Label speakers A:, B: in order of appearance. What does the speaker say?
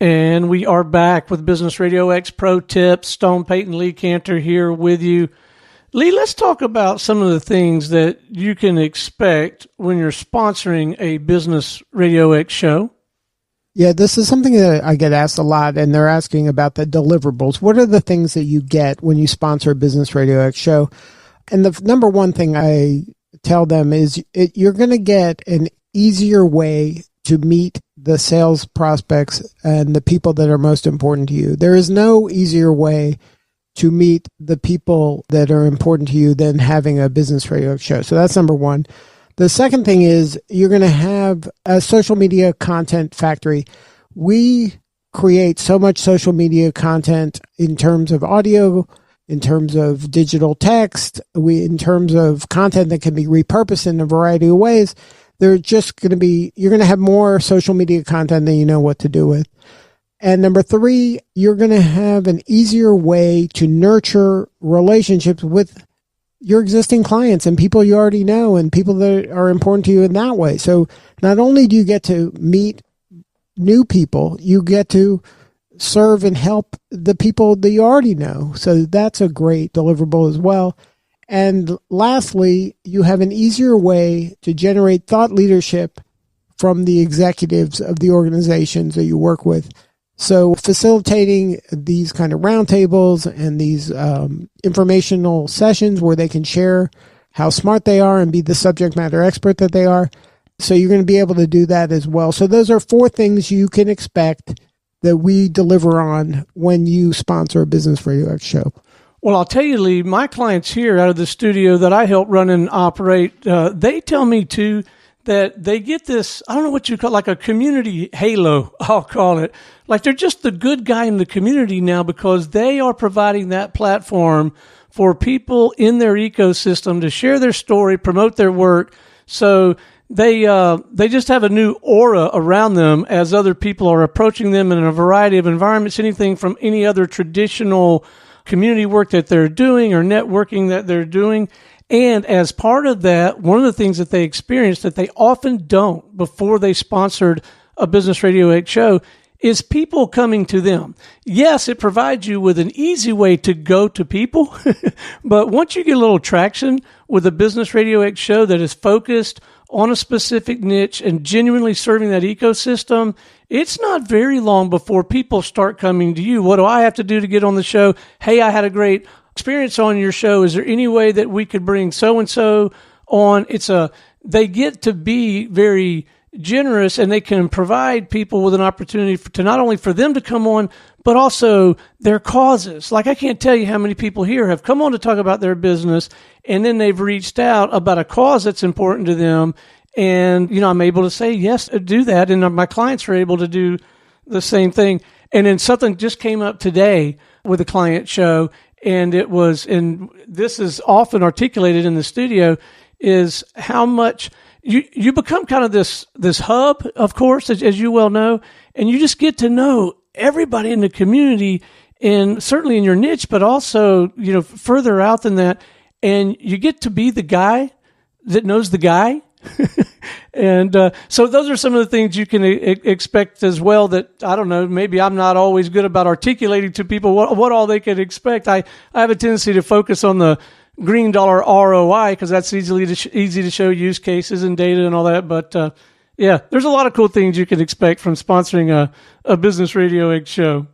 A: And we are back with Business Radio X Pro Tips. Stone Payton, Lee Cantor here with you. Lee, let's talk about some of the things that you can expect when you're sponsoring a Business Radio X show.
B: Yeah, this is something that I get asked a lot, and they're asking about the deliverables. What are the things that you get when you sponsor a Business Radio X show? And the number one thing I tell them is you're going to get an easier way to meet the sales prospects and the people that are most important to you. There is no easier way to meet the people that are important to you than having a Business Radio show. So that's number one. The second thing is you're going to have a social media content factory. We create so much social media content in terms of audio, in terms of digital text, in terms of content that can be repurposed in a variety of ways. You're going to have more social media content than you know what to do with. And number three, you're going to have an easier way to nurture relationships with your existing clients and people you already know and people that are important to you in that way. So not only do you get to meet new people, you get to serve and help the people that you already know. So that's a great deliverable as well. And lastly, you have an easier way to generate thought leadership from the executives of the organizations that you work with. So facilitating these kind of roundtables and these informational sessions where they can share how smart they are and be the subject matter expert that they are. So you're going to be able to do that as well. So those are four things you can expect that we deliver on when you sponsor a Business Radio X show.
A: Well, I'll tell you, Lee, my clients here out of the studio that I help run and operate, they tell me, too, that they get this, I don't know what you call it, like a community halo, I'll call it. Like they're just the good guy in the community now because they are providing that platform for people in their ecosystem to share their story, promote their work. So they just have a new aura around them as other people are approaching them in a variety of environments, anything from any other traditional community work that they're doing or networking that they're doing. And as part of that, one of the things that they experience that they often don't before they sponsored a Business Radio X show is people coming to them. Yes, it provides you with an easy way to go to people, but once you get a little traction with a Business Radio X show that is focused on a specific niche and genuinely serving that ecosystem, it's not very long before people start coming to you. What do I have to do to get on the show? Hey, I had a great experience on your show. Is there any way that we could bring so-and-so on? They get to be very generous and they can provide people with an opportunity to not only for them to come on, but also their causes. Like I can't tell you how many people here have come on to talk about their business and then they've reached out about a cause that's important to them. And, I'm able to say, yes, do that. And my clients are able to do the same thing. And then something just came up today with a client show. And this is often articulated in the studio, is how much you become kind of this hub, of course, as you well know, and you just get to know everybody in the community and certainly in your niche, but also, further out than that. And you get to be the guy that knows the guy. And so those are some of the things you can expect as well that, I don't know, maybe I'm not always good about articulating to people what all they can expect. I have a tendency to focus on the green dollar ROI because that's easy to show use cases and data and all that. But yeah, there's a lot of cool things you can expect from sponsoring a Business Radio X show.